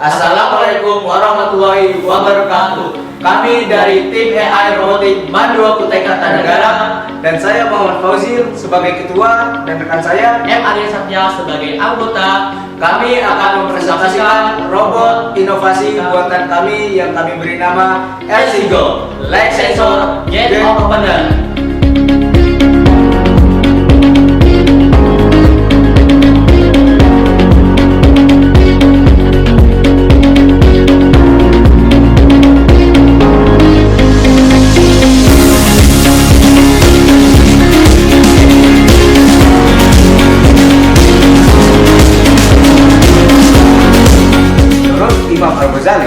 Assalamualaikum warahmatullahi wabarakatuh. Kami dari tim AI Robotik Mandua Kutai Kartanegara dan saya Muhammad Fauzil sebagai ketua dan rekan saya M. Arya Satya sebagai anggota. Kami akan mempresentasikan robot inovasi buatan kami yang kami beri nama Elsigo, Light Sensor Gate Opener. Imam Al-Ghazali,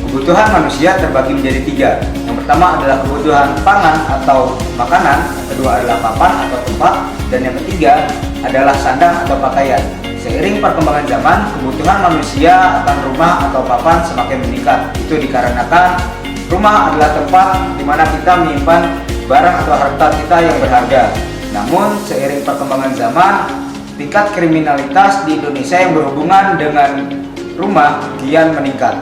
kebutuhan manusia terbagi menjadi tiga. Yang pertama adalah kebutuhan pangan atau makanan, yang kedua adalah papan atau tempat, dan yang ketiga adalah sandang atau pakaian. Seiring perkembangan zaman, kebutuhan manusia akan rumah atau papan semakin meningkat. Itu dikarenakan rumah adalah tempat di mana kita menyimpan barang atau harta kita yang berharga. Namun, seiring perkembangan zaman, tingkat kriminalitas di Indonesia yang berhubungan dengan rumah kian meningkat.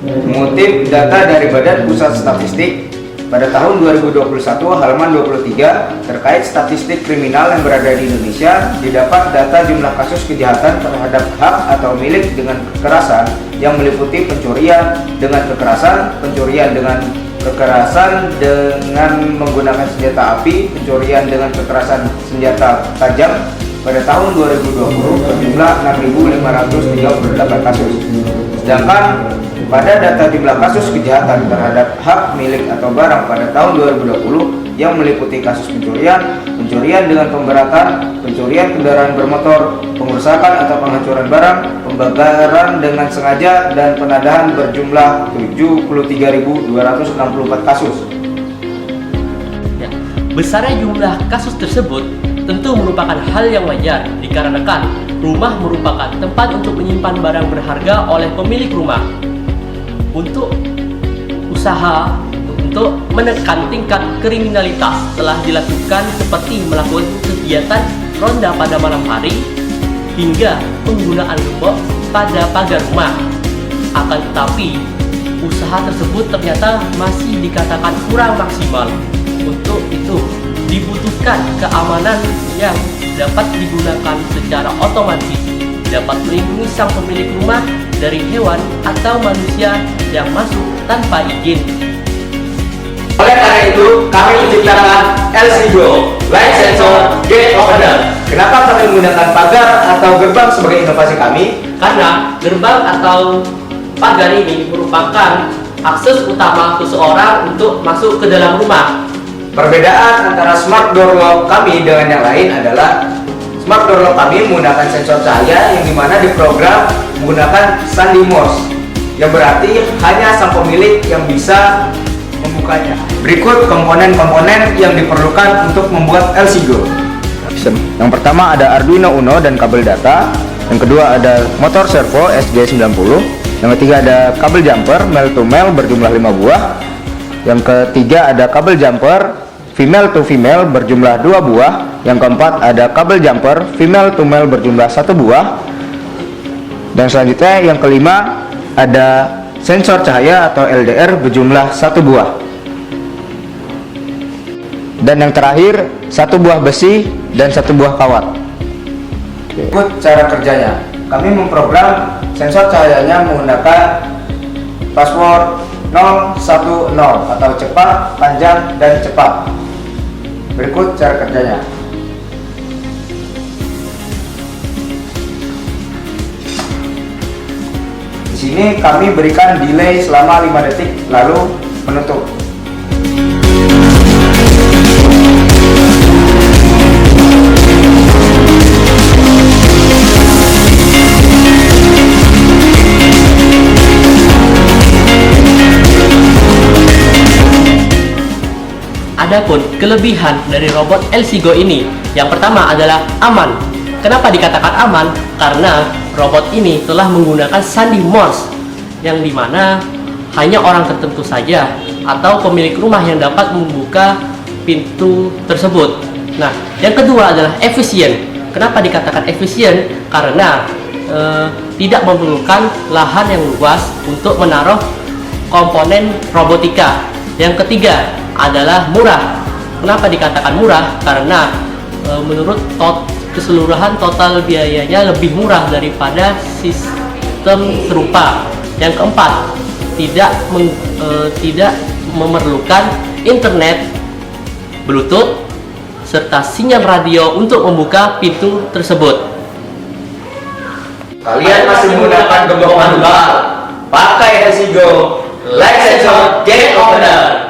Mengutip data dari Badan Pusat Statistik pada tahun 2021 halaman 23 terkait statistik kriminal yang berada di Indonesia, didapat data jumlah kasus kejahatan terhadap hak atau milik dengan kekerasan yang meliputi pencurian dengan kekerasan, pencurian dengan kekerasan dengan menggunakan senjata api, pencurian dengan kekerasan senjata tajam pada tahun 2020 berjumlah 6.538 kasus. Sedangkan pada data jumlah kasus kejahatan terhadap hak milik atau barang pada tahun 2020 yang meliputi kasus pencurian, pencurian dengan pemberatan, pencurian kendaraan bermotor, pengerusakan atau penghancuran barang, pembakaran dengan sengaja, dan penadahan berjumlah 73.264 kasus. Ya, besarnya jumlah kasus tersebut tentu merupakan hal yang wajar dikarenakan rumah merupakan tempat untuk menyimpan barang berharga oleh pemilik rumah. Untuk usaha untuk menekan tingkat kriminalitas telah dilakukan seperti melakukan kegiatan ronda pada malam hari hingga penggunaan gembok pada pagar rumah. Akan tetapi usaha tersebut ternyata masih dikatakan kurang maksimal. Untuk itu dibutuhkan keamanan yang dapat digunakan secara otomatis, dapat melindungi sang pemilik rumah dari hewan atau manusia yang masuk tanpa izin. Oleh karena itu, kami menciptakan Elsigo, Light Sensor Gate Opener. Kenapa kami menggunakan pagar atau gerbang sebagai inovasi kami? Karena gerbang atau pagar ini merupakan akses utama seseorang untuk masuk ke dalam rumah. Perbedaan antara smart door lock kami dengan yang lain adalah smart door lock kami menggunakan sensor cahaya yang dimana diprogram menggunakan sandi Morse, yang berarti hanya sang pemilik yang bisa membukanya. Berikut komponen-komponen yang diperlukan untuk membuat Elsigo. Yang pertama ada Arduino Uno dan kabel data. Yang kedua ada motor servo SG90. Yang ketiga ada kabel jumper male to male berjumlah 5 buah. Yang ketiga ada kabel jumper female to female berjumlah 2 buah. Yang keempat ada kabel jumper female to male berjumlah 1 buah. Dan selanjutnya yang kelima ada sensor cahaya atau LDR berjumlah 1 buah. Dan yang terakhir 1 buah besi dan 1 buah kawat. Ikut cara kerjanya. Kami memprogram sensor cahayanya menggunakan password 010 atau cepat, panjang, dan cepat. Berikut cara kerjanya. Di sini kami berikan delay selama 5 detik lalu menutup. Adapun kelebihan dari robot Elsigo ini, yang pertama adalah aman. Kenapa dikatakan aman? Karena robot ini telah menggunakan sandi Morse, yang dimana hanya orang tertentu saja atau pemilik rumah yang dapat membuka pintu tersebut. Nah, yang kedua adalah efisien. Kenapa dikatakan efisien? Karena tidak memerlukan lahan yang luas untuk menaruh komponen robotika. Yang ketiga adalah murah. Kenapa dikatakan murah? Karena menurut keseluruhan total biayanya lebih murah daripada sistem serupa. Yang keempat, tidak memerlukan internet, Bluetooth, serta sinyal radio untuk membuka pintu tersebut. Kalian masih menggunakan gembok manual? Pakai LC Go Light Sensor Gate Opener.